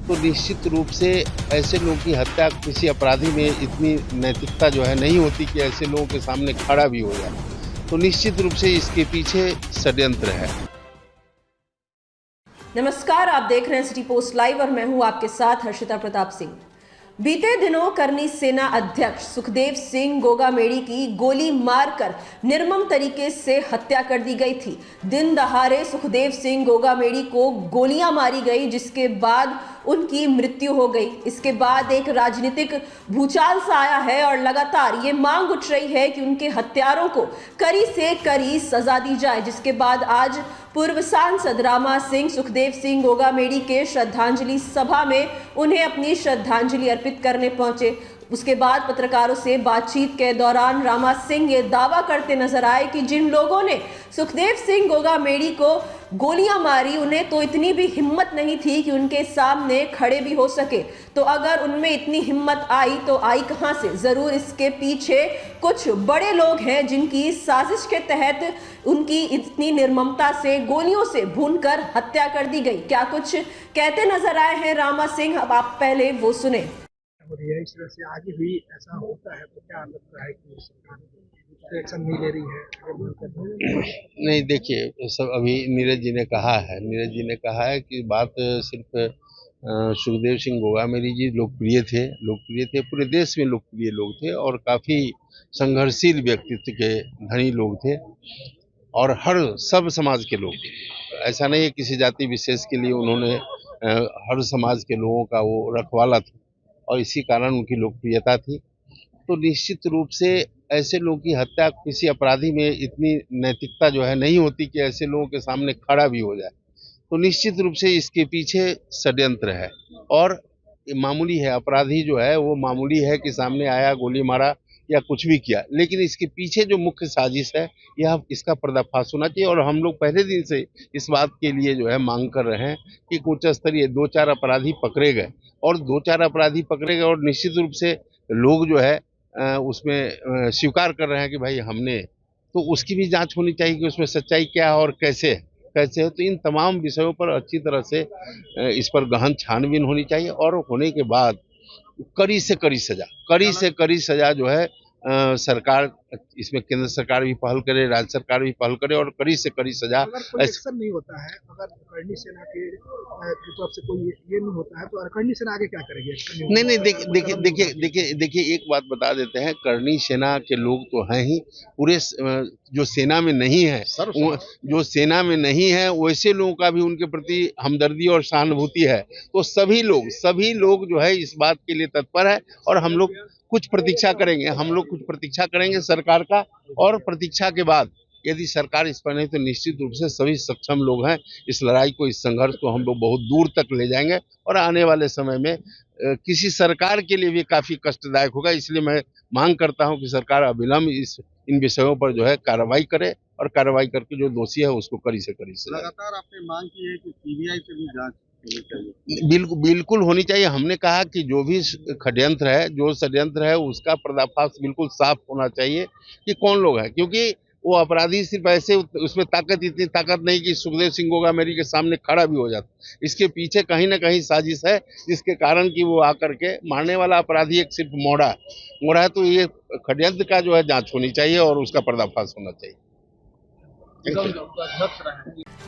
तो निश्चित रूप से ऐसे लोगों की हत्या किसी अपराधी में इतनी नैतिकता जो है नहीं होती कि ऐसे लोगों के सामने खड़ा भी हो जाए। तो निश्चित रूप से इसके पीछे षड्यंत्र है। नमस्कार, आप देख रहे हैं सिटी पोस्ट लाइव और मैं हूं आपके साथ हर्षिता प्रताप सिंह। बीते दिनों करनी सेना अध्यक्ष सुखदेव सिंह गोगामेड़ी की गोली मारकर निर्मम तरीके से हत्या कर दी गई थी। दिन दहाड़े सुखदेव सिंह गोगामेड़ी को गोलियां मारी गई, जिसके बाद उनकी मृत्यु हो गई। इसके बाद एक राजनीतिक भूचाल सा आया है और लगातार ये मांग उठ रही है कि उनके हत्यारों को कड़ी से कड़ी सजा दी जाए, जिसके बाद आज पूर्व सांसद रामा सिंह सुखदेव सिंह गोगामेड़ी के श्रद्धांजलि सभा में उन्हें अपनी श्रद्धांजलि अर्पित करने पहुंचे। उसके बाद पत्रकारों से बातचीत के दौरान रामा सिंह ये दावा करते नजर आए कि जिन लोगों ने सुखदेव सिंह गोगामेड़ी को गोलियां मारी, उन्हें तो इतनी भी हिम्मत नहीं थी कि उनके सामने खड़े भी हो सके। तो अगर उनमें इतनी हिम्मत आई तो आई कहां से? जरूर इसके पीछे कुछ बड़े लोग हैं जिनकी साजिश के तहत उनकी इतनी निर्ममता से गोलियों से भूनकर हत्या कर दी गई। क्या कुछ कहते नजर आए हैं रामा सिंह, अब आप पहले वो सुने। और यह इस तरह से आगे भी ऐसा होता है तो क्या लगता है कि सरकार एक्शन नहीं ले रही है? नहीं, देखिए, सब अभी नीरज जी ने कहा है कि बात सिर्फ सुखदेव सिंह गोगामेड़ी जी लोकप्रिय थे, पूरे देश में लोकप्रिय लोग थे और काफ़ी संघर्षशील व्यक्तित्व के धनी लोग थे और सब समाज के लोग थे। ऐसा नहीं है किसी जाति विशेष के लिए उन्होंने हर समाज के लोगों का वो रखवाला था और इसी कारण उनकी लोकप्रियता थी। तो निश्चित रूप से ऐसे लोगों की हत्या किसी अपराधी में इतनी नैतिकता जो है नहीं होती कि ऐसे लोगों के सामने खड़ा भी हो जाए। तो निश्चित रूप से इसके पीछे षड्यंत्र है और मामूली है, अपराधी जो है वो मामूली है कि सामने आया, गोली मारा या कुछ भी किया, लेकिन इसके पीछे जो मुख्य साजिश है यह इसका पर्दाफाश होना चाहिए। और हम लोग पहले दिन से इस बात के लिए जो है मांग कर रहे हैं कि उच्च स्तरीय 2-4 अपराधी पकड़े गए और निश्चित रूप से लोग जो है उसमें स्वीकार कर रहे हैं कि भाई हमने, तो उसकी भी जांच होनी चाहिए कि उसमें सच्चाई क्या है और कैसे है। तो इन तमाम विषयों पर अच्छी तरह से इस पर गहन छानबीन होनी चाहिए और होने के बाद कड़ी से कड़ी सजा जो है सरकार, इसमें केंद्र सरकार भी पहल करे, राज्य सरकार भी पहल करे और कड़ी से कड़ी सजा। अगर एक्शन नहीं होता है, अगर करनी सेना के तरफ से कोई ये नहीं होता है तो करनी सेना आगे क्या करेगी? नहीं, देखिए एक बात बता देते हैं, करनी सेना के लोग तो हैं ही, पूरे जो सेना में नहीं है वैसे लोगों का भी उनके प्रति हमदर्दी और सहानुभूति है। तो सभी लोग जो है इस बात के लिए तत्पर है और हम लोग कुछ प्रतीक्षा करेंगे सरकार का, और प्रतीक्षा के बाद यदि सरकार इस पर नहीं तो निश्चित रूप से सभी सक्षम लोग हैं, इस लड़ाई को, इस संघर्ष को हम लोग बहुत दूर तक ले जाएंगे और आने वाले समय में किसी सरकार के लिए भी काफी कष्टदायक होगा। इसलिए मैं मांग करता हूं कि सरकार अविलंब इन विषयों पर जो है कार्रवाई करे और कार्रवाई करके जो दोषी है उसको कड़ी से कड़ी सजा। लगातार आपने मांग की है कि सीबीआई से भी जांच बिल्कुल होनी चाहिए। हमने कहा कि जो भी षड्यंत्र है उसका पर्दाफाश बिल्कुल साफ होना चाहिए कि कौन लोग हैं, क्योंकि वो अपराधी सिर्फ ऐसे, उसमें इतनी ताकत नहीं कि सुखदेव सिंह गोगामेड़ी के सामने खड़ा भी हो जाता। इसके पीछे कहीं ना कहीं साजिश है जिसके कारण कि वो आकर के मारने वाला अपराधी एक सिर्फ मोड़ा है। तो ये षड्यंत्र का जो है जांच होनी चाहिए और उसका पर्दाफाश होना चाहिए।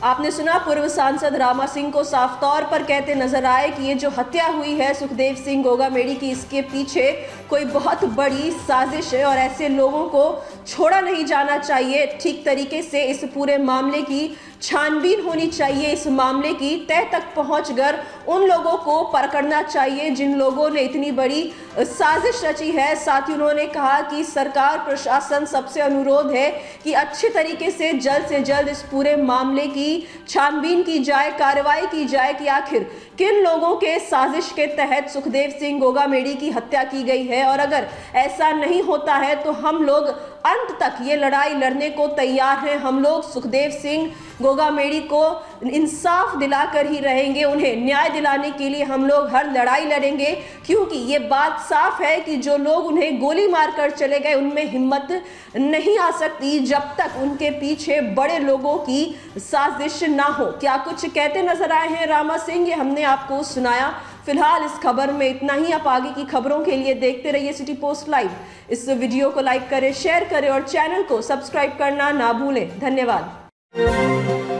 आपने सुना पूर्व सांसद रामा सिंह को साफ तौर पर कहते नजर आए कि ये जो हत्या हुई है सुखदेव सिंह गोगामेड़ी की, इसके पीछे कोई बहुत बड़ी साजिश है और ऐसे लोगों को छोड़ा नहीं जाना चाहिए। ठीक तरीके से इस पूरे मामले की छानबीन होनी चाहिए, इस मामले की तह तक पहुंचकर उन लोगों को पकड़ना चाहिए जिन लोगों ने इतनी बड़ी साजिश रची है। साथ ही उन्होंने कहा कि सरकार प्रशासन सबसे अनुरोध है कि अच्छे तरीके से जल्द इस पूरे मामले की छानबीन की जाए, कार्रवाई की जाए कि आखिर किन लोगों के साजिश के तहत सुखदेव सिंह गोगामेड़ी की हत्या की गई है। और अगर ऐसा नहीं होता है तो हम लोग अंत तक ये लड़ाई लड़ने को तैयार हैं। हम लोग सुखदेव सिंह गोगामेड़ी को इंसाफ दिलाकर ही रहेंगे, उन्हें न्याय दिलाने के लिए हम लोग हर लड़ाई लड़ेंगे, क्योंकि ये बात साफ है कि जो लोग उन्हें गोली मारकर चले गए उनमें हिम्मत नहीं आ सकती जब तक उनके पीछे बड़े लोगों की साजिश ना हो। क्या कुछ कहते नजर आए हैं रामा सिंह, ये हमने आपको सुनाया। फिलहाल इस खबर में इतना ही। आप आगे की खबरों के लिए देखते रहिए सिटी पोस्ट लाइव। इस वीडियो को लाइक करें, शेयर करें और चैनल को सब्सक्राइब करना ना भूलें। धन्यवाद।